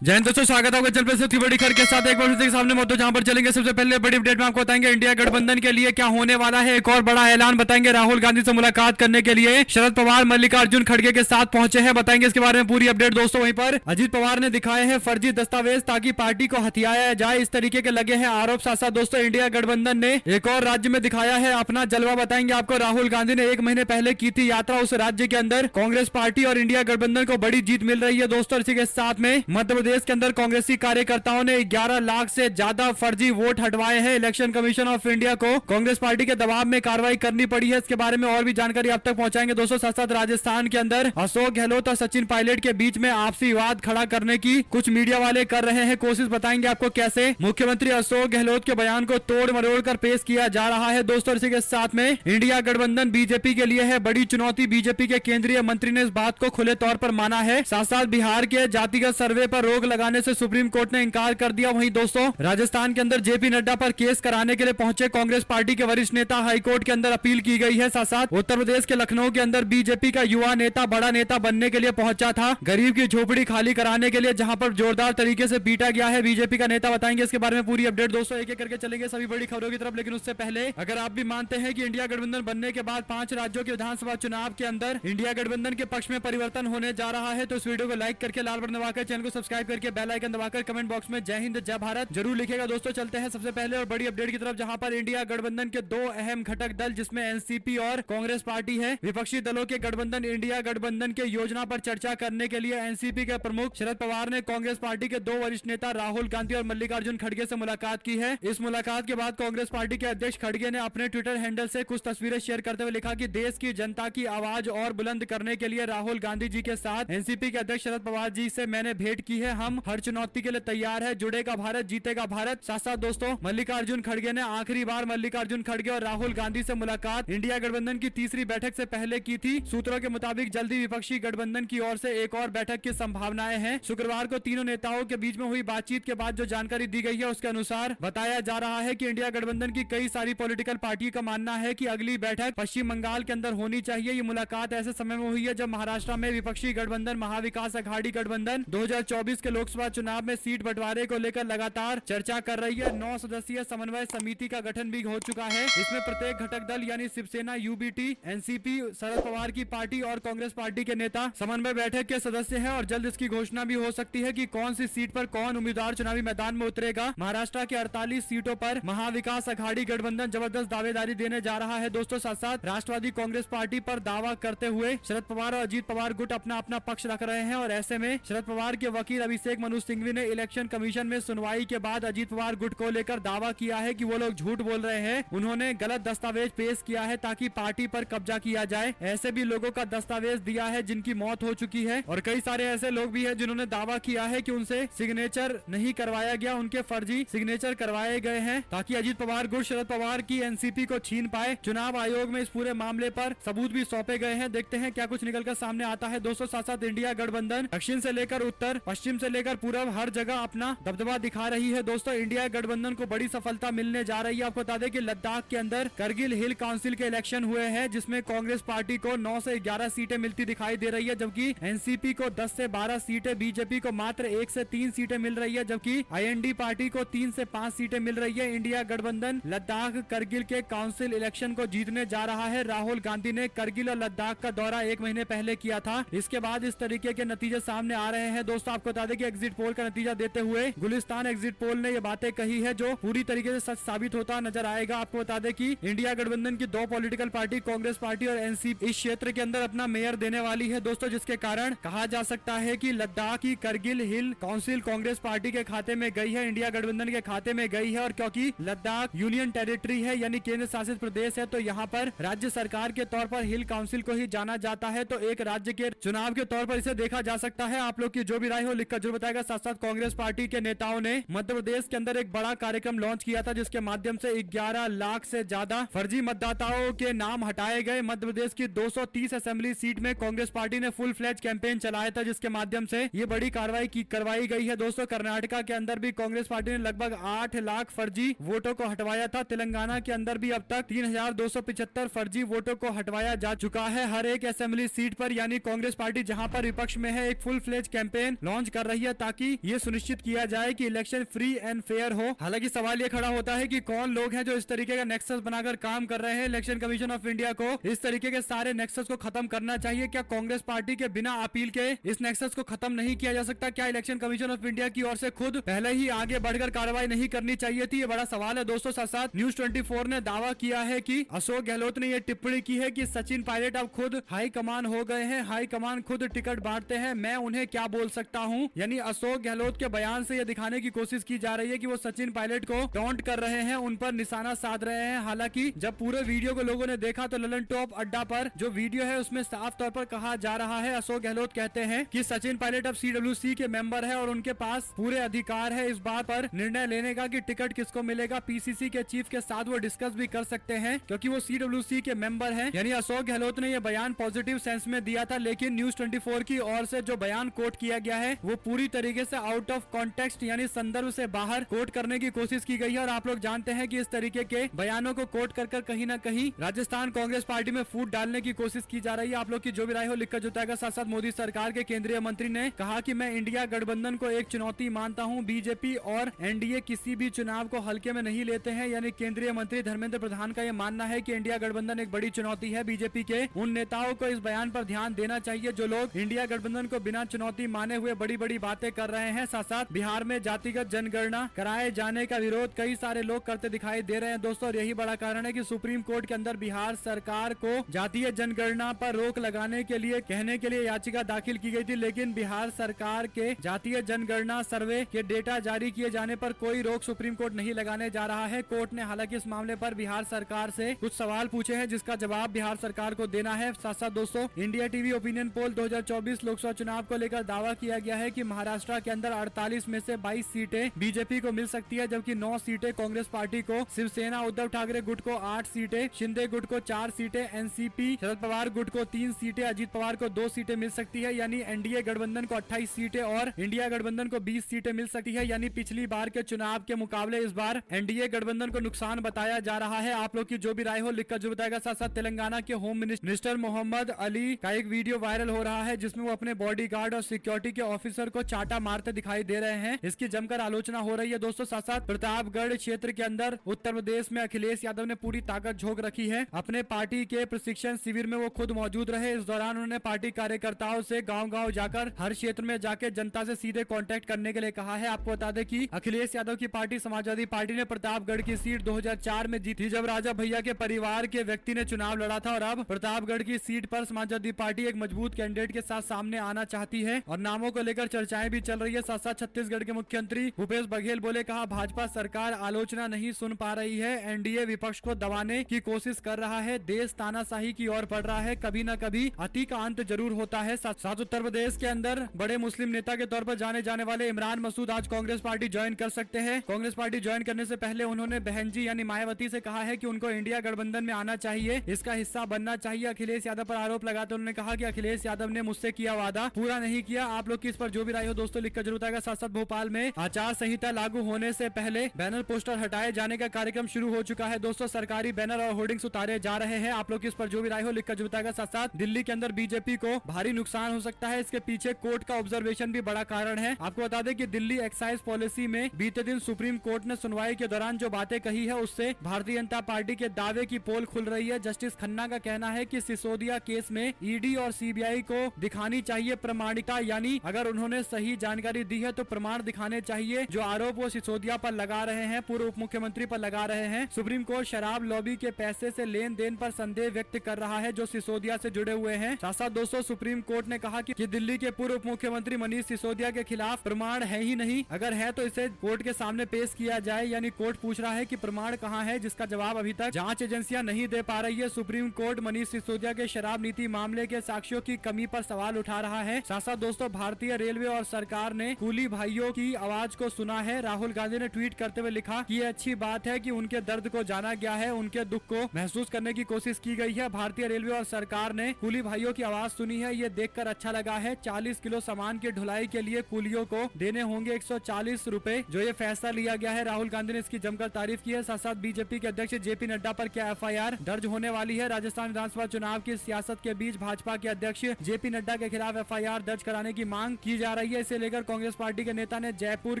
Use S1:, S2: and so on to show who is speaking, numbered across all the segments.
S1: जय हिंद दोस्तों, स्वागत है आपका चैनल पे सबसे बड़ी खबर के साथ एक बार फिर से सामने मौजूद, जहां पर चलेंगे सबसे पहले बड़ी अपडेट में आपको बताएंगे इंडिया गठबंधन के लिए क्या होने वाला है। एक और बड़ा ऐलान बताएंगे, राहुल गांधी से मुलाकात करने के लिए शरद पवार मल्लिकार्जुन खड़गे के साथ पहुंचे हैं, बताएंगे इसके बारे में पूरी अपडेट दोस्तों। वहीं पर अजीत पवार ने दिखाए हैं फर्जी दस्तावेज ताकि पार्टी को हथियाया जाए, इस तरीके के लगे हैं आरोप। साथ साथ दोस्तों इंडिया गठबंधन ने एक और राज्य में दिखाया है अपना जलवा, बताएंगे आपको। राहुल गांधी ने 1 महीने पहले की थी यात्रा, उस राज्य के अंदर कांग्रेस पार्टी और इंडिया गठबंधन को बड़ी जीत मिल रही है दोस्तों। इसी के साथ में मध्य प्रदेश के अंदर कांग्रेस कार्यकर्ताओं ने 11 लाख से ज्यादा फर्जी वोट हटवाए हैं। इलेक्शन कमीशन ऑफ इंडिया को कांग्रेस पार्टी के दबाव में कार्रवाई करनी पड़ी है, इसके बारे में और भी जानकारी आप तक पहुंचाएंगे दोस्तों। साथ साथ राजस्थान के अंदर अशोक गहलोत और सचिन पायलट के बीच में आपसी विवाद खड़ा करने की कुछ मीडिया वाले कर रहे हैं कोशिश, बताएंगे आपको कैसे मुख्यमंत्री अशोक गहलोत के बयान को तोड़ मरोड़ कर पेश किया जा रहा है दोस्तों। इसी के साथ में इंडिया गठबंधन बीजेपी के लिए है बड़ी चुनौती, बीजेपी के केंद्रीय मंत्री ने इस बात को खुले तौर पर माना है। साथ साथ बिहार के जातिगत सर्वे पर रोक लगाने से सुप्रीम कोर्ट ने इंकार कर दिया। वहीं दोस्तों राजस्थान के अंदर जेपी नड्डा पर केस कराने के लिए पहुंचे कांग्रेस पार्टी के वरिष्ठ नेता, हाईकोर्ट के अंदर अपील की गई है। साथ साथ उत्तर प्रदेश के लखनऊ के अंदर बीजेपी का युवा नेता बड़ा नेता बनने के लिए पहुंचा था, गरीब की झोपड़ी खाली कराने के लिए, जहां पर जोरदार तरीके से पीटा गया है बीजेपी का नेता, बताएंगे इसके बारे में पूरी अपडेट दोस्तों। एक एक करके चलेंगे सभी बड़ी खबरों की तरफ, लेकिन उससे पहले अगर आप भी मानते हैं कि इंडिया गठबंधन बनने के बाद 5 राज्यों के विधानसभा चुनाव के अंदर इंडिया गठबंधन के पक्ष में परिवर्तन होने जा रहा है, तो इस वीडियो को लाइक करके लाल बटन दबाकर चैनल को सब्सक्राइब करके बेल आइकन दबाकर कमेंट बॉक्स में जय हिंद जय भारत जरूर लिखेगा दोस्तों। चलते हैं सबसे पहले और बड़ी अपडेट की तरफ, जहां पर इंडिया गठबंधन के 2 अहम घटक दल जिसमें एनसीपी और कांग्रेस पार्टी है, विपक्षी दलों के गठबंधन इंडिया गठबंधन के योजना पर चर्चा करने के लिए एनसीपी के प्रमुख शरद पवार ने कांग्रेस पार्टी के 2 वरिष्ठ नेता राहुल गांधी और मल्लिकार्जुन खड़गे से मुलाकात की है। इस मुलाकात के बाद कांग्रेस पार्टी के अध्यक्ष खड़गे ने अपने ट्विटर हैंडल से कुछ तस्वीरें शेयर करते हुए लिखा कि देश की जनता की आवाज और बुलंद करने के लिए राहुल गांधी जी के साथ एनसीपी के अध्यक्ष शरद पवार जी से मैंने भेंट की है, हम हर चुनौती के लिए तैयार है, जुड़ेगा भारत जीतेगा भारत। साथ साथ दोस्तों मल्लिकार्जुन खड़गे ने आखिरी बार मल्लिकार्जुन खड़गे और राहुल गांधी से मुलाकात इंडिया गठबंधन की तीसरी बैठक से पहले की थी। सूत्रों के मुताबिक जल्दी विपक्षी गठबंधन की ओर से एक और बैठक की संभावनाएं हैं। शुक्रवार को तीनों नेताओं के बीच में हुई बातचीत के बाद जो जानकारी दी गई है उसके अनुसार बताया जा रहा है कि इंडिया गठबंधन की कई सारी पॉलिटिकल पार्टी का मानना है कि अगली बैठक पश्चिम बंगाल के अंदर होनी चाहिए। ये मुलाकात ऐसे समय में हुई है जब महाराष्ट्र में विपक्षी गठबंधन महाविकास अघाड़ी गठबंधन 2024 के लोकसभा चुनाव में सीट बंटवारे को लेकर लगातार चर्चा कर रही है। 9 सदस्यीय समन्वय समिति का गठन भी हो चुका है। इसमें प्रत्येक घटक दल यानी शिवसेना, यूबीटी, एनसीपी, शरद पवार की पार्टी और कांग्रेस पार्टी के नेता समन्वय बैठक के सदस्य हैं और जल्द इसकी घोषणा भी हो सकती है कि कौन सी सीट पर कौन उम्मीदवार चुनावी मैदान में उतरेगा। महाराष्ट्र के 48 सीटों पर महाविकास अघाड़ी गठबंधन जबरदस्त दावेदारी देने जा रहा है दोस्तों। साथ साथ राष्ट्रवादी कांग्रेस पार्टी पर दावा करते हुए शरद पवार और अजीत पवार गुट अपना अपना पक्ष रख रहे हैं और ऐसे में शरद पवार के वकील अभिषेक मनु सिंघवी ने इलेक्शन कमीशन में सुनवाई के बाद अजीत पवार गुट को लेकर दावा किया है कि वो लोग झूठ बोल रहे हैं, उन्होंने गलत दस्तावेज पेश किया है ताकि पार्टी पर कब्जा किया जाए। ऐसे भी लोगों का दस्तावेज दिया है जिनकी मौत हो चुकी है और कई सारे ऐसे लोग भी हैं जिन्होंने दावा किया है कि उनसे सिग्नेचर नहीं करवाया गया, उनके फर्जी सिग्नेचर करवाए गए हैं ताकि अजीत पवार गुट शरद पवार की एनसीपी को छीन पाए। चुनाव आयोग में इस पूरे मामले पर सबूत भी सौंपे गए हैं, देखते हैं क्या कुछ निकलकर सामने आता है दोस्तों। साथ साथ इंडिया गठबंधन दक्षिण से लेकर उत्तर, पश्चिम से लेकर पूर्व हर जगह अपना दबदबा दिखा रही है दोस्तों। इंडिया गठबंधन को बड़ी सफलता मिलने जा रही है। आपको बता दें कि लद्दाख के अंदर करगिल हिल काउंसिल के इलेक्शन हुए हैं जिसमें कांग्रेस पार्टी को 9 से 11 सीटें मिलती दिखाई दे रही है, जबकि एनसीपी को 10 से 12 सीटें, बीजेपी को मात्र 1 से 3 सीटें मिल रही है, जबकि आईएनडी पार्टी को 3 से 5 सीटें मिल रही है। इंडिया गठबंधन लद्दाख करगिल के काउंसिल इलेक्शन को जीतने जा रहा है। राहुल गांधी ने करगिल और लद्दाख का दौरा 1 महीने पहले किया था, इसके बाद इस तरीके के नतीजे सामने आ रहे हैं दोस्तों। आपको बता दें कि एग्जिट पोल का नतीजा देते हुए गुलिस्तान एग्जिट पोल ने ये बातें कही है जो पूरी तरीके से सच साबित होता नजर आएगा। आपको बता दें कि इंडिया गठबंधन की 2 पॉलिटिकल पार्टी कांग्रेस पार्टी और एनसीपी इस क्षेत्र के अंदर अपना मेयर देने वाली है दोस्तों, जिसके कारण कहा जा सकता है कि लद्दाख की करगिल हिल काउंसिल कांग्रेस पार्टी के खाते में गई है, इंडिया गठबंधन के खाते में गई है। और क्योंकि लद्दाख यूनियन टेरिटरी है यानी केंद्र शासित प्रदेश है, तो यहाँ पर राज्य सरकार के तौर पर हिल काउंसिल को ही जाना जाता है, तो एक राज्य के चुनाव के तौर पर इसे देखा जा सकता है। आप लोग की जो भी राय हो लिखकर जरूर बताएगा। साथ साथ कांग्रेस पार्टी के नेताओं ने मध्य प्रदेश के अंदर एक बड़ा कार्यक्रम लॉन्च किया था जिसके माध्यम से 11 लाख से ज्यादा फर्जी मतदाताओं के नाम हटाए गए। मध्य प्रदेश की 230 असेंबली सीट में कांग्रेस पार्टी ने फुल फ्लैज कैंपेन चलाया था जिसके माध्यम से ये बड़ी कार्रवाई करवाई गई है दोस्तों। कर्नाटका के अंदर भी कांग्रेस पार्टी ने लगभग 8 लाख फर्जी वोटों को हटवाया था। तेलंगाना के अंदर भी अब तक 3275 फर्जी वोटों को हटवाया जा चुका है हर एक असेंबली सीट पर, यानी कांग्रेस पार्टी जहां पर विपक्ष में है एक फुल फ्लेज कैंपेन लॉन्च कर कर रही है ताकि ये सुनिश्चित किया जाए कि इलेक्शन फ्री एंड फेयर हो। हालांकि सवाल ये खड़ा होता है कि कौन लोग हैं जो इस तरीके का नेक्सस बनाकर काम कर रहे हैं। इलेक्शन कमीशन ऑफ इंडिया को इस तरीके के सारे नेक्सस को खत्म करना चाहिए। क्या कांग्रेस पार्टी के बिना अपील के इस नेक्सस को खत्म नहीं किया जा सकता? क्या इलेक्शन कमीशन ऑफ इंडिया की ओर से खुद पहले ही आगे बढ़कर कार्रवाई नहीं करनी चाहिए थी? ये बड़ा सवाल है दोस्तों। साथ साथ न्यूज 24 ने दावा किया है कि अशोक गहलोत ने यह टिप्पणी की है कि सचिन पायलट अब खुद हाई कमान हो गए हैं, हाई कमान खुद टिकट बांटते हैं, मैं उन्हें क्या बोल सकता हूं। यानी अशोक गहलोत के बयान से यह दिखाने की कोशिश की जा रही है कि वो सचिन पायलट को टॉन्ट कर रहे हैं, उन पर निशाना साध रहे हैं। हालांकि जब पूरे वीडियो को लोगों ने देखा तो ललन टॉप अड्डा पर जो वीडियो है उसमें साफ तौर पर कहा जा रहा है, अशोक गहलोत कहते हैं कि सचिन पायलट अब CWC के मेंबर है और उनके पास पूरे अधिकार है इस बात पर निर्णय लेने का कि टिकट किसको मिलेगा। PCC के चीफ के साथ वो डिस्कस भी कर सकते हैं क्योंकि वो CWC के मेंबर हैं। यानी अशोक गहलोत ने यह बयान पॉजिटिव सेंस में दिया था, लेकिन न्यूज 24 की ओर से जो बयान कोट किया गया है वो पूरी तरीके से आउट ऑफ कॉन्टेक्स्ट यानी संदर्भ से बाहर कोट करने की कोशिश की गई है। और आप लोग जानते हैं कि इस तरीके के बयानों को कोट कर कहीं ना कहीं राजस्थान कांग्रेस पार्टी में फूट डालने की कोशिश की जा रही है। आप लोग की जो भी राय हो लिखकर जुटाएगा। साथ साथ मोदी सरकार के केंद्रीय मंत्री ने कहा कि मैं इंडिया गठबंधन को एक चुनौती मानता हूं, बीजेपी और एनडीए किसी भी चुनाव को हल्के में नहीं लेते हैं। यानी केंद्रीय मंत्री धर्मेंद्र प्रधान का यह मानना है कि इंडिया गठबंधन एक बड़ी चुनौती है। बीजेपी के उन नेताओं को इस बयान पर ध्यान देना चाहिए जो लोग इंडिया गठबंधन को बिना चुनौती माने हुए बड़ी बड़ी बातें कर रहे हैं। साथ साथ बिहार में जातिगत जनगणना कराए जाने का विरोध कई सारे लोग करते दिखाई दे रहे हैं दोस्तों। और यही बड़ा कारण है कि सुप्रीम कोर्ट के अंदर बिहार सरकार को जातीय जनगणना पर रोक लगाने के लिए कहने के लिए याचिका दाखिल की गई थी, लेकिन बिहार सरकार के जातीय जनगणना सर्वे के डेटा जारी किए जाने पर कोई रोक सुप्रीम कोर्ट नहीं लगाने जा रहा है। कोर्ट ने हालांकि इस मामले पर बिहार सरकार से कुछ सवाल पूछे हैं जिसका जवाब बिहार सरकार को देना है। साथ साथ दोस्तों India TV opinion poll 2024 Lok Sabha चुनाव को लेकर दावा किया गया है कि महाराष्ट्र के अंदर 48 में से 22 सीटें बीजेपी को मिल सकती है, जबकि 9 सीटें कांग्रेस पार्टी को, शिवसेना उद्धव ठाकरे गुट को 8 सीटें, शिंदे गुट को 4 सीटें, एनसीपी शरद पवार गुट को 3 सीटें, अजीत पवार को 2 सीटें मिल सकती है। यानी एनडीए गठबंधन को 28 सीटें और इंडिया गठबंधन को 20 सीटें मिल सकती है। यानी पिछली बार के चुनाव के मुकाबले इस बार एनडीए गठबंधन को नुकसान बताया जा रहा है। आप लोग की जो भी राय हो लिखकर जो बताएगा। साथ साथ तेलंगाना के होम मिनिस्टर मोहम्मद अली का एक वीडियो वायरल हो रहा है जिसमें वो अपने बॉडीगार्ड और सिक्योरिटी के ऑफिसर को चाटा मारते दिखाई दे रहे हैं। इसकी जमकर आलोचना हो रही है दोस्तों। साथ साथ प्रतापगढ़ क्षेत्र के अंदर उत्तर प्रदेश में अखिलेश यादव ने पूरी ताकत झोंक रखी है। अपने पार्टी के प्रशिक्षण शिविर में वो खुद मौजूद रहे। इस दौरान उन्होंने पार्टी कार्यकर्ताओं से गांव-गांव जाकर हर क्षेत्र में जाकर जनता से सीधे कांटेक्ट करने के लिए कहा है। आपको बता दें कि अखिलेश यादव की पार्टी समाजवादी पार्टी ने प्रतापगढ़ की सीट 2004 में जीती जब राजा भैया के परिवार के व्यक्ति ने चुनाव लड़ा था। और अब प्रतापगढ़ की सीट पर समाजवादी पार्टी एक मजबूत कैंडिडेट के साथ सामने आना चाहती है और नामों को लेकर चर्चाएं भी चल रही है। साथ साथ छत्तीसगढ़ के मुख्यमंत्री भूपेश बघेल बोले, कहा भाजपा सरकार आलोचना नहीं सुन पा रही है, एनडीए विपक्ष को दबाने की कोशिश कर रहा है, देश तानाशाही की ओर बढ़ रहा है, कभी न कभी अति का अंत जरूर होता है। साथ उत्तर प्रदेश के अंदर बड़े मुस्लिम नेता के तौर पर जाने जाने वाले इमरान मसूद आज कांग्रेस पार्टी ज्वाइन कर सकते हैं। कांग्रेस पार्टी ज्वाइन करने से पहले उन्होंने बहन जी यानी मायावती से कहा है कि उनको इंडिया गठबंधन में आना चाहिए, इसका हिस्सा बनना चाहिए। अखिलेश यादव पर आरोप लगाते उन्होंने कहा कि अखिलेश यादव ने मुझसे किया वादा पूरा नहीं किया। आप लोग की इस पर जो भी राय हो दोस्तों लिखकर जरूर आएगा। साथ साथ भोपाल में आचार संहिता लागू होने से पहले बैनर पोस्टर हटाए जाने का कार्यक्रम शुरू हो चुका है दोस्तों। सरकारी बैनर और होर्डिंग्स उतारे जा रहे हैं। आप लोग की इस पर जो भी राय हो लिखकर जरूर आएगा। साथ साथ दिल्ली के अंदर बीजेपी को भारी नुकसान हो सकता है, इसके पीछे कोर्ट का ऑब्जर्वेशन भी बड़ा कारण है। आपको बता दें कि दिल्ली एक्साइज पॉलिसी में बीते दिन सुप्रीम कोर्ट ने सुनवाई के दौरान जो बातें कही है उससे भारतीय जनता पार्टी के दावे की पोल खुल रही है। जस्टिस खन्ना का कहना है कि सिसोदिया केस में ईडी और सीबीआई को दिखानी चाहिए प्रमाणिकता, यानी अगर उन्होंने सही जानकारी दी है तो प्रमाण दिखाने चाहिए। जो आरोप वो सिसोदिया पर लगा रहे हैं, पूर्व उप मुख्यमंत्री पर लगा रहे हैं। सुप्रीम कोर्ट शराब लॉबी के पैसे से लेन देन पर संदेह व्यक्त कर रहा है जो सिसोदिया से जुड़े हुए हैं। साथ साथ दोस्तों सुप्रीम कोर्ट ने कहा कि दिल्ली के पूर्व उप मुख्यमंत्री मनीष सिसोदिया के खिलाफ प्रमाण है ही नहीं, अगर है तो इसे कोर्ट के सामने पेश किया जाए। यानी कोर्ट पूछ रहा है कि प्रमाण कहां है, जिसका जवाब अभी तक जांच एजेंसियां नहीं दे पा रही है। सुप्रीम कोर्ट मनीष सिसोदिया के शराब नीति मामले के साक्ष्यों की कमी पर सवाल उठा रहा है। साथ साथ दोस्तों भारतीय रेलवे और सरकार ने कूली भाइयों की आवाज को सुना है। राहुल गांधी ने ट्वीट करते हुए लिखा कि ये अच्छी बात है कि उनके दर्द को जाना गया है, उनके दुख को महसूस करने की कोशिश की गई है। भारतीय रेलवे और सरकार ने कूली भाइयों की आवाज सुनी है, ये देखकर अच्छा लगा है। 40 किलो सामान की ढुलाई के लिए कूलियों को देने होंगे 140 रुपए, जो ये फैसला लिया गया है। राहुल गांधी ने इसकी जमकर तारीफ की है। साथ साथ बीजेपी के अध्यक्ष जेपी नड्डा पर क्या एफआईआर दर्ज होने वाली है? राजस्थान विधानसभा चुनाव की सियासत के बीच भाजपा के अध्यक्ष जेपी नड्डा के खिलाफ एफआईआर दर्ज कराने की मांग की जा रही है। इसे लेकर कांग्रेस पार्टी के नेता ने जयपुर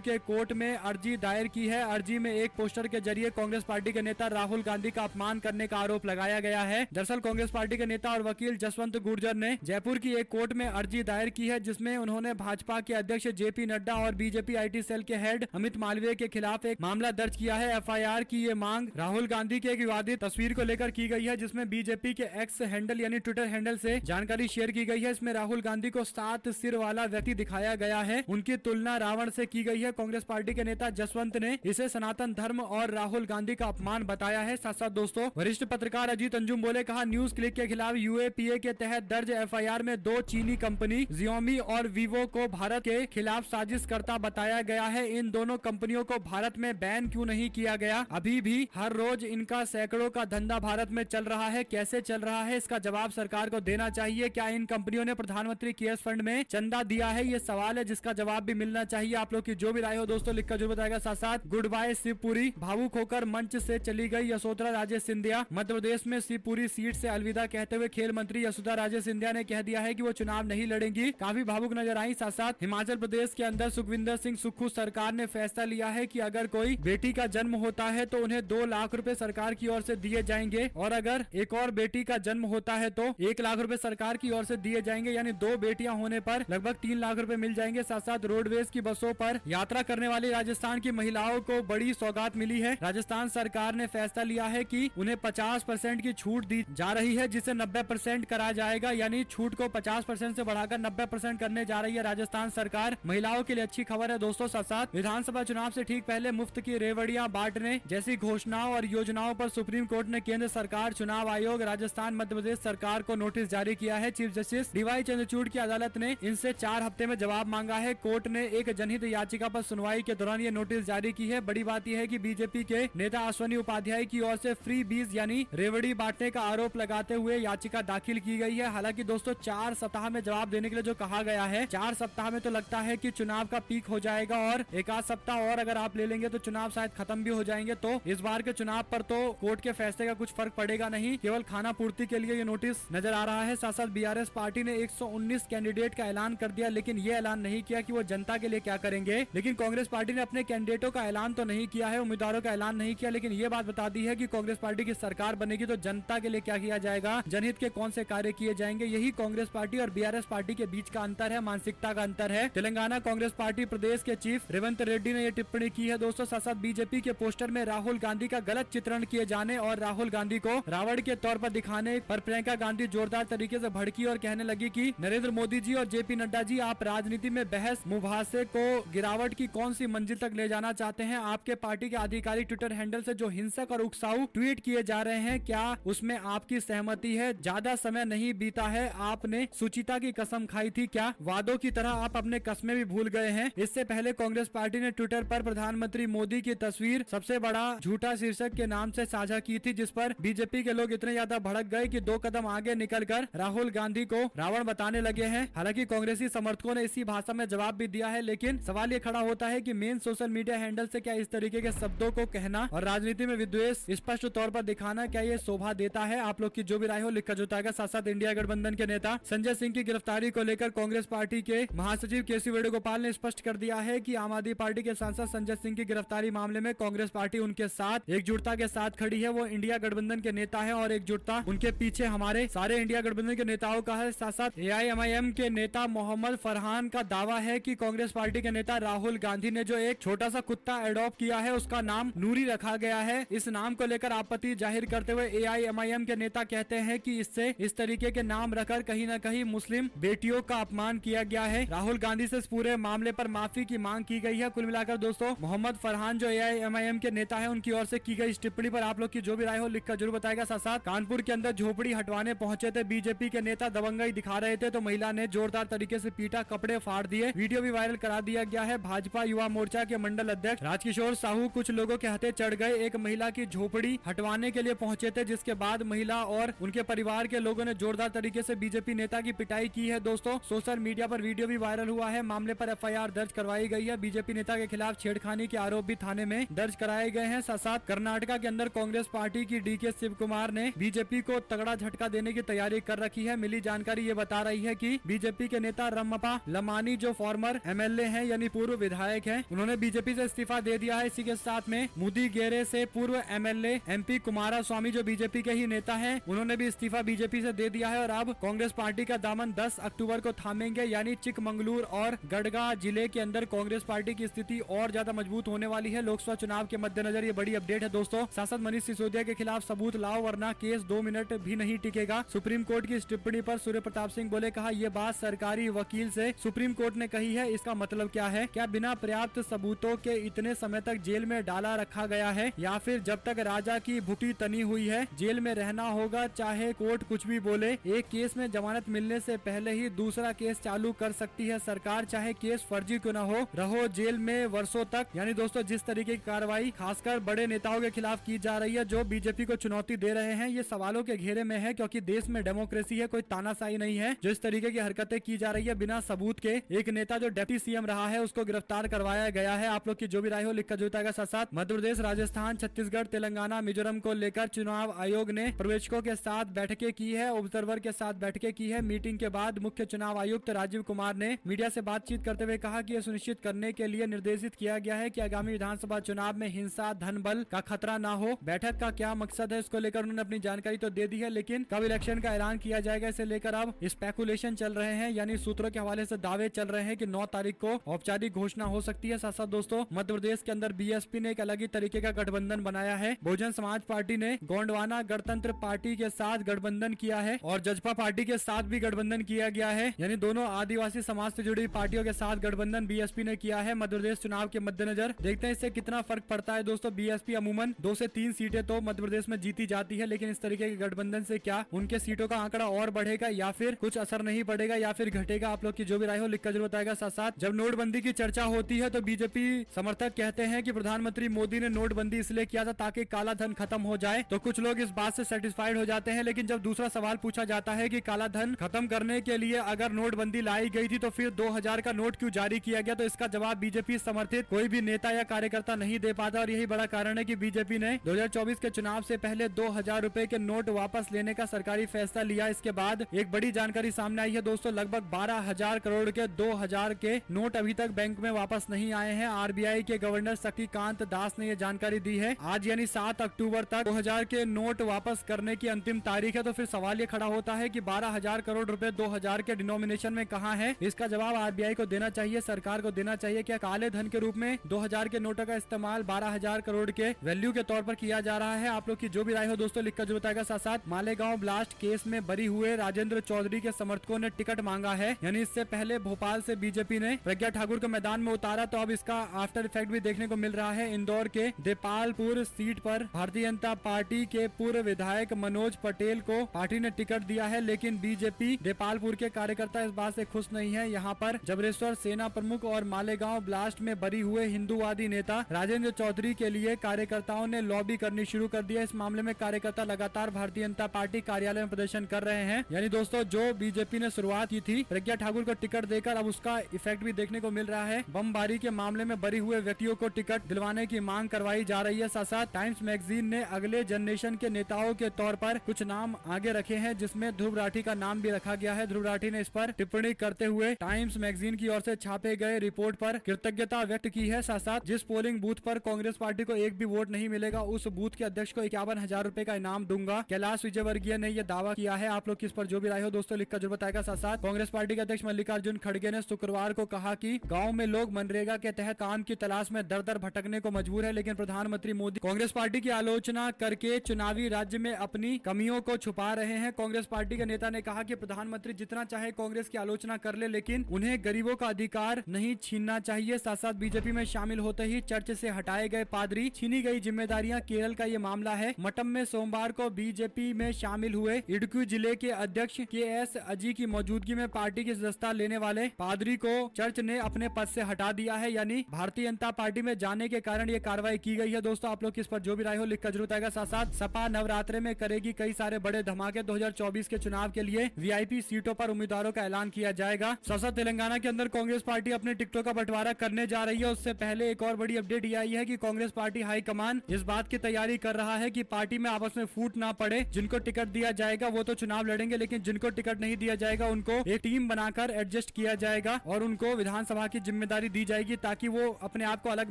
S1: के कोर्ट में अर्जी दायर की है। अर्जी में एक पोस्टर के जरिए कांग्रेस पार्टी के नेता राहुल गांधी का अपमान करने का आरोप लगाया गया है। दरअसल कांग्रेस पार्टी के नेता और वकील जसवंत गुर्जर ने जयपुर की एक कोर्ट में अर्जी दायर की है, जिसमें उन्होंने भाजपा के अध्यक्ष जेपी नड्डा और बीजेपी आईटी सेल के हेड अमित मालवीय के खिलाफ एक मामला दर्ज किया है। एफआईआर की ये मांग राहुल गांधी की एक विवादित तस्वीर को लेकर की गई है, जिसमें बीजेपी के एक्स हैंडल यानी ट्विटर हैंडल से जानकारी शेयर की गई है। इसमें राहुल गांधी को 7 सिर वाला व्यक्ति दिखाया गया है। उनकी तुलना रावण से की गई है। कांग्रेस पार्टी के नेता जसवंत ने इसे सनातन धर्म और राहुल गांधी का अपमान बताया है। साथ साथ दोस्तों, वरिष्ठ पत्रकार अजीत अंजुम बोले, कहा न्यूज क्लिक के खिलाफ यूएपीए के तहत दर्ज एफआईआर में 2 चीनी कंपनी Xiaomi और Vivo को भारत के खिलाफ साजिशकर्ता बताया गया है। इन दोनों कंपनियों को भारत में बैन क्यों नहीं किया गया? अभी भी हर रोज इनका सैकड़ों का धंधा भारत में चल रहा है। कैसे चल रहा है, इसका जवाब सरकार को देना चाहिए। क्या इन कंपनियों ने प्रधानमंत्री केयर्स फंड में चंदा दिया है? ये सवाल है जिसका जवाब भी मिलना चाहिए। आप लोग की जो भी राय हो दोस्तों लिखकर जरूर बताएगा। साथ साथ गुड बाय शिवपुरी, भावुक होकर मंच से चली गई यशोधरा राजे सिंधिया। मध्य प्रदेश में शिवपुरी सीट से अलविदा कहते हुए खेल मंत्री यशोधरा राजे सिंधिया ने कह दिया है कि वो चुनाव नहीं लड़ेंगी। काफी भावुक नजर आई। साथ साथ हिमाचल प्रदेश के अंदर सुखविंदर सिंह सुक्खू सरकार ने फैसला लिया है कि अगर कोई बेटी का जन्म होता है तो उन्हें 2 लाख रुपए सरकार की ओर से दिए जाएंगे, और अगर एक और बेटी का जन्म होता है तो 1 लाख रुपए सरकार की ओर से दिए जाएंगे। यानी 2 बेटियां होने पर लगभग 3 लाख रुपए मिल जाएंगे। साथ साथ रोडवेज की बसों पर यात्रा करने वाली राजस्थान की महिलाओं को बड़ी सौगात मिली है। राजस्थान सरकार ने फैसला लिया है कि उन्हें 50% की छूट दी जा रही है, जिसे 90% करा जाएगा। यानी छूट को 50% से बढ़ाकर 90% करने जा रही है राजस्थान सरकार। महिलाओं के लिए अच्छी खबर है दोस्तों। साथ साथ विधानसभा चुनाव से ठीक पहले मुफ्त की रेवड़ियां बांटने जैसी घोषणाओं और योजनाओं पर सुप्रीम कोर्ट ने केंद्र सरकार, चुनाव आयोग, राजस्थान, मध्य प्रदेश सरकार को नोटिस जारी किया है। चीफ जस्टिस डीवाई चंद्रचूड़ की अदालत ने इनसे 4 हफ्ते में जवाब मांगा है। कोर्ट ने एक जनहित याचिका पर सुनवाई के दौरान ये नोटिस जारी की है। बड़ी बात यह है कि बीजेपी के नेता अश्वनी उपाध्याय की ओर से फ्री बीज यानी रेवड़ी बांटने का आरोप लगाते हुए याचिका दाखिल की गई है। हालांकि दोस्तों 4 सप्ताह में जवाब देने के लिए जो कहा गया है, 4 सप्ताह में तो लगता है कि चुनाव का पीक हो जाएगा, और 1 आध सप्ताह और अगर आप ले लेंगे तो चुनाव शायद खत्म भी हो जाएंगे। तो इस बार के चुनाव पर तो कोर्ट के फैसले का कुछ फर्क पड़ेगा नहीं, केवल खाना पूर्ति के लिए ये नोटिस नजर आ रहा है। साथ साथ बीआरएस पार्टी ने 119 कैंडिडेट का ऐलान कर दिया, लेकिन ये ऐलान नहीं किया कि वो जनता के लिए क्या करेंगे। लेकिन कांग्रेस पार्टी ने अपने कैंडिडेटों का ऐलान तो नहीं किया है, उम्मीदवारों का ऐलान नहीं किया, लेकिन ये बात बता दी है कि कांग्रेस पार्टी की सरकार बनेगी तो जनता के लिए क्या किया जाएगा, जनहित के कौन से कार्य किए जाएंगे। यही कांग्रेस पार्टी और बीआरएस पार्टी के बीच का अंतर है, मानसिकता का अंतर है। तेलंगाना कांग्रेस पार्टी प्रदेश के चीफ रेवंत रेड्डी ने यह टिप्पणी की है दोस्तों। साथ साथ बीजेपी के पोस्टर में राहुल गांधी का गलत चित्रण किए जाने और राहुल गांधी को रावण के तौर पर दिखाने पर प्रियंका गांधी जोरदार तरीके से भड़की और कहने लगी कि नरेंद्र मोदी जी और जेपी नड्डा जी, आप राजनीति में बहस मुबासे को गिरावट की कौन सी मंजिल तक ले जाना चाहते हैं? आपके पार्टी के आधिकारिक ट्विटर हैंडल से जो हिंसक और उकसाऊ ट्वीट किए जा रहे हैं, क्या उसमें आपकी सहमति है? ज्यादा समय नहीं बीता है, आपने सुचिता की कसम खाई थी क्या? वादों की तरह आप अपने कस्में भी भूल गए हैं। इससे पहले कांग्रेस पार्टी ने ट्विटर पर प्रधानमंत्री मोदी की तस्वीर सबसे बड़ा झूठा शीर्षक के नाम से साझा की थी, जिस पर बीजेपी के लोग इतने ज्यादा भड़क गए कि 2 कदम आगे निकलकर राहुल गांधी को रावण बताने लगे हैं। हालांकि कांग्रेसी समर्थकों ने इसी भाषा में जवाब भी दिया है, लेकिन सवाल ये खड़ा होता है कि मेन सोशल मीडिया हैंडल से क्या इस तरीके के शब्दों को कहना और राजनीति में विद्वेष स्पष्ट तौर पर दिखाना क्या ये शोभा देता है? आप लोग की जो भी राय हो लिखकर जुटाएगा। साथ साथ इंडिया गठबंधन के नेता संजय सिंह की गिरफ्तारी को लेकर कांग्रेस पार्टी के महासचिव केसी वेणुगोपाल ने स्पष्ट कर दिया है कि आम आदमी पार्टी के सांसद संजय सिंह की गिरफ्तारी मामले में कांग्रेस पार्टी उनके साथ एकजुटता के साथ खड़ी है। वो इंडिया गठबंधन के नेता है और एकजुटता उनके पीछे हमारे सारे इंडिया गठबंधन के नेताओं का है। साथ साथ AIMIM के नेता मोहम्मद फरहान का दावा है कि कांग्रेस पार्टी के नेता राहुल गांधी ने जो एक छोटा सा कुत्ता एडॉप्ट किया है उसका नाम नूरी रखा गया है। इस नाम को लेकर आपत्ति जाहिर करते हुए AIMIM के नेता कहते हैं कि इससे इस तरीके के नाम रखकर कहीं न कहीं मुस्लिम बेटियों का अपमान किया गया है। राहुल गांधी से इस पूरे मामले पर माफी की मांग की गई है। कुल मिलाकर दोस्तों मोहम्मद फरहान जो AIMIM के नेता है उनकी ओर से की गई इस टिप्पणी पर आप लोग की जो भी राय हो लिखकर जरूर बताएगा। साथ साथ कानपुर के अंदर झोपड़ी हटवाने पहुंचे थे बीजेपी के नेता, दबंगई दिखा रहे थे तो महिला ने जोरदार तरीके से पीटा, कपड़े फाड़ दिए। वीडियो भी वायरल करा दिया गया है। भाजपा युवा मोर्चा के मंडल अध्यक्ष राजकिशोर साहू कुछ लोगों के हथे चढ़ गए। एक महिला की झोपड़ी हटवाने के लिए पहुंचे थे, जिसके बाद महिला और उनके परिवार के लोगों ने जोरदार तरीके से बीजेपी नेता की पिटाई की है। दोस्तों सोशल मीडिया पर वीडियो भी वायरल हुआ है। मामले पर FIR दर्ज करवाई गई है। बीजेपी नेता के खिलाफ छेड़खानी के आरोप भी थाने में दर्ज कराए गए हैं। साथ साथ कर्नाटका के अंदर कांग्रेस पार्टी की DK शिव कुमार ने बीजेपी को तगड़ा झटका देने की तैयारी कर रखी है। मिली जानकारी ये बता रही है कि बीजेपी के नेता रमप्पा परमानी जो फॉर्मर एमएलए हैं यानी पूर्व विधायक हैं, उन्होंने बीजेपी से इस्तीफा दे दिया है। इसी के साथ में मुदीगेरे से पूर्व एमएलए एमपी कुमारा स्वामी जो बीजेपी के ही नेता हैं, उन्होंने भी इस्तीफा बीजेपी से दे दिया है और अब कांग्रेस पार्टी का दामन 10 अक्टूबर को थामेंगे। यानी चिकमंगलुर और गढ़गा जिले के अंदर कांग्रेस पार्टी की स्थिति और ज्यादा मजबूत होने वाली है। लोकसभा चुनाव के मद्देनजर ये बड़ी अपडेट है दोस्तों। सांसद मनीष सिसोदिया के खिलाफ सबूत लाओ वरना केस 2 मिनट भी नहीं टिकेगा। सुप्रीम कोर्ट की इस टिप्पणी पर सूर्य प्रताप सिंह बोले, कहा यह बात सरकारी वकील से सुप्रीम कोर्ट ने कही है, इसका मतलब क्या है? क्या बिना पर्याप्त सबूतों के इतने समय तक जेल में डाला रखा गया है या फिर जब तक राजा की भुटी तनी हुई है जेल में रहना होगा चाहे कोर्ट कुछ भी बोले? एक केस में जमानत मिलने से पहले ही दूसरा केस चालू कर सकती है सरकार, चाहे केस फर्जी क्यों न हो, रहो जेल में वर्षों तक। यानी दोस्तों जिस तरीके की कार्रवाई खासकर बड़े नेताओं के खिलाफ की जा रही है जो बीजेपी को चुनौती दे रहे हैं, ये सवालों के घेरे में है क्योंकि देश में डेमोक्रेसी है, कोई तानाशाही नहीं है। जो इस तरीके की हरकतें की जा रही है बिना सबूत के, एक नेता जो डिप्टी सीएम रहा है उसको गिरफ्तार करवाया गया है। आप लोग की जो भी राय हो लिखकर जुटाएगा। साथ साथ मध्य प्रदेश, राजस्थान, छत्तीसगढ़, तेलंगाना, मिजोरम को लेकर चुनाव आयोग ने पर्यवेक्षकों के साथ बैठकें की है, ऑब्जर्वर के साथ बैठकें की है। मीटिंग के बाद मुख्य चुनाव आयुक्त राजीव कुमार ने मीडिया से बातचीत करते हुए कहा कि यह सुनिश्चित करने के लिए निर्देशित किया गया है कि आगामी विधानसभा चुनाव में हिंसा, धन बल का खतरा न हो। बैठक का क्या मकसद है इसको लेकर उन्होंने अपनी जानकारी तो दे दी है, लेकिन कब इलेक्शन का ऐलान किया जाएगा इसे लेकर अब स्पेकुलेशन चल रहे हैं। यानी सूत्रों के हवाले से दावे चल रहे हैं कि 9 तारीख को औपचारिक घोषणा हो सकती है। साथ साथ दोस्तों मध्य प्रदेश के अंदर बीएसपी ने एक अलग ही तरीके का गठबंधन बनाया है। बहुजन समाज पार्टी ने गोंडवाना गणतंत्र पार्टी के साथ गठबंधन किया है और जजपा पार्टी के साथ भी गठबंधन किया गया है। यानी दोनों आदिवासी समाज से जुड़ी पार्टियों के साथ गठबंधन बीएसपी ने किया है मध्य प्रदेश चुनाव के मद्देनजर। देखते हैं इससे कितना फर्क पड़ता है दोस्तों। बीएसपी अमूमन 2 से 3 सीटें तो मध्य प्रदेश में जीती जाती है, लेकिन इस तरीके के गठबंधन से क्या उनके सीटों का आंकड़ा और बढ़ेगा या फिर कुछ असर नहीं पड़ेगा या फिर घटेगा? आप लोग की जो भी राय हो लिखकर जरूर बताएगा। साथ साथ जब नोटबंदी की चर्चा होती है तो बीजेपी समर्थक कहते हैं कि प्रधानमंत्री मोदी ने नोटबंदी इसलिए किया था ताकि काला धन खत्म हो जाए, तो कुछ लोग इस बात से सेटिस्फाइड हो जाते हैं। लेकिन जब दूसरा सवाल पूछा जाता है कि काला धन खत्म करने के लिए अगर नोटबंदी लाई गई थी तो फिर 2000 का नोट क्यों जारी किया गया, तो इसका जवाब बीजेपी समर्थित कोई भी नेता या कार्यकर्ता नहीं दे पाता। और यही बड़ा कारण है कि बीजेपी ने 2024 के चुनाव से पहले 2000 रुपए के नोट वापस लेने का सरकारी फैसला लिया। इसके बाद एक बड़ी जानकारी सामने आई है दोस्तों, लगभग 12,000 करोड़ के 2000 के नोट अभी तक बैंक में वापस नहीं आए हैं। आरबीआई के गवर्नर शक्तिकांत दास ने यह जानकारी दी है। आज यानी 7 अक्टूबर तक 2000 के नोट वापस करने की अंतिम तारीख है। तो फिर सवाल ये खड़ा होता है कि 12,000 करोड़ रुपए 2000 के डिनोमिनेशन में कहां है? इसका जवाब आरबीआई को देना चाहिए, सरकार को देना चाहिए। क्या काले धन के रूप में 2000 के नोटों का इस्तेमाल 12,000 करोड़ के वैल्यू के तौर पर किया जा रहा है? आप लोग की जो भी राय हो दोस्तों लिखकर जो बताएगा। साथ साथ मालेगांव ब्लास्ट केस में बरी हुए राजेंद्र चौधरी के समर्थकों ने टिकट मांगा है। यानी इससे पहले भोपाल से बीजेपी ने प्रज्ञा ठाकुर को मैदान में उतारा, तो अब इसका आफ्टर इफेक्ट भी देखने को मिल रहा है। इंदौर के देपालपुर सीट पर भारतीय जनता पार्टी के पूर्व विधायक मनोज पटेल को पार्टी ने टिकट दिया है, लेकिन बीजेपी देपालपुर के कार्यकर्ता इस बात से खुश नहीं है। यहाँ पर जबरेश्वर सेना प्रमुख और मालेगांव ब्लास्ट में बरी हुए हिंदूवादी नेता राजेंद्र चौधरी के लिए कार्यकर्ताओं ने लॉबी करनी शुरू कर दिया। इस मामले में कार्यकर्ता लगातार भारतीय जनता पार्टी कार्यालय में प्रदर्शन कर रहे हैं। यानी दोस्तों जो बीजेपी ने शुरुआत की थी प्रज्ञा ठाकुर को टिकट देकर, अब उसका इफेक्ट भी देखने को मिल रहा है। बमबारी के मामले में बरी हुए व्यक्तियों को टिकट दिलवाने की मांग करवाई जा रही है। साथ साथ टाइम्स मैगजीन ने अगले जनरेशन के नेताओं के तौर पर कुछ नाम आगे रखे हैं, जिसमें ध्रुव राठी का नाम भी रखा गया है। ध्रुव राठी ने इस पर टिप्पणी करते हुए टाइम्स मैगजीन की ओर से छापे गए रिपोर्ट पर कृतज्ञता व्यक्त की है। साथ साथ जिस पोलिंग बूथ पर कांग्रेस पार्टी को एक भी वोट नहीं मिलेगा उस बूथ के अध्यक्ष को 51,000 रुपए का इनाम दूंगा, कैलाश विजयवर्गीय ने यह दावा किया है। आप लोग किस पर जो भी राय हो दोस्तों लिखकर जरूर बताएगा। साथ साथ कांग्रेस पार्टी के अध्यक्ष मल्लिकार्जुन खड़गे ने शुक्रवार को कहा कि गांव में लोग मनरेगा के तहत काम की तलाश में दर दर भटकने को मजबूर है, लेकिन प्रधानमंत्री मोदी कांग्रेस पार्टी की आलोचना करके चुनावी राज्य में अपनी कमियों को छुपा रहे हैं। कांग्रेस पार्टी के नेता ने कहा कि प्रधानमंत्री जितना चाहे कांग्रेस की आलोचना कर ले, लेकिन उन्हें गरीबों का अधिकार नहीं छीनना चाहिए। साथ साथ बीजेपी में शामिल होते ही चर्च से हटाए गए पादरी, छीनी गई जिम्मेदारियां, केरल का ये मामला है। मठम में सोमवार को बीजेपी में शामिल हुए इडुक्की जिले के अध्यक्ष के.एस. अजी की मौजूदगी में पार्टी की सदस्यता लेने वाले पादरी को चर्च ने अपने पद से हटा दिया है। यानी भारतीय जनता पार्टी में जाने के कारण ये कार्रवाई की गई है। दोस्तों आप लोग इस पर जो भी राय हो लिखकर जरूर आएगा। साथ साथ सपा नवरात्रे में करेगी कई सारे बड़े धमाके। 2024 के चुनाव के लिए वीआईपी सीटों पर उम्मीदवारों का ऐलान किया जाएगा। साथ तेलंगाना के अंदर कांग्रेस पार्टी अपने टिकटों का बंटवारा करने जा रही है। उससे पहले एक और बड़ी अपडेट ये आई है कि कांग्रेस पार्टी हाईकमान इस बात की तैयारी कर रहा है कि पार्टी में आपस में फूट ना पड़े। जिनको टिकट दिया जाएगा वो तो चुनाव लड़ेंगे, लेकिन जिनको टिकट नहीं दिया जाएगा उनको एक टीम बनाकर एडजस्ट किया जाएगा और उनको विधानसभा की जिम्मेदारी दी जाएगी ताकि वो अपने आप को अलग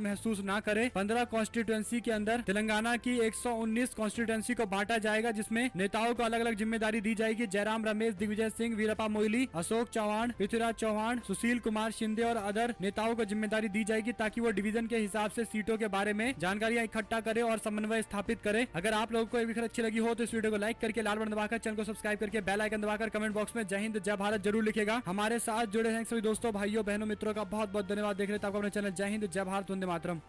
S1: महसूस ना करे। 15 कॉन्स्टिट्यूएंसी के अंदर तेलंगाना की 119 कॉन्स्टिट्यूएंसी को बांटा जाएगा, जिसमें नेताओं को अलग अलग जिम्मेदारी दी जाएगी। जयराम रमेश, दिग्विजय सिंह, वीरप्पा मोइली, अशोक चौहान, पृथ्वीराज चौहान, सुशील कुमार शिंदे और अदर नेताओं को जिम्मेदारी दी जाएगी ताकि वो डिवीजन के हिसाब से सीटों के बारे में जानकारियां इकट्ठा करे और समन्वय स्थापित करे। अगर आप लोगों को ये वीडियो अच्छी लगी हो तो इस वीडियो को लाइक करके, लाल बटन दबाकर, चैनल को सब्सक्राइब करके, बेल आइकन दबाकर कमेंट बॉक्स में जय हिंद जय भारत जरूर लिखेगा। हमारे साथ जुड़े हैं सभी दोस्तों, भाइयों, बहनों, मित्रों का बहुत बहुत धन्यवाद। देख रहे थे आपको अपने चैनल जय हिंद जय भारत, वंदे मातरम।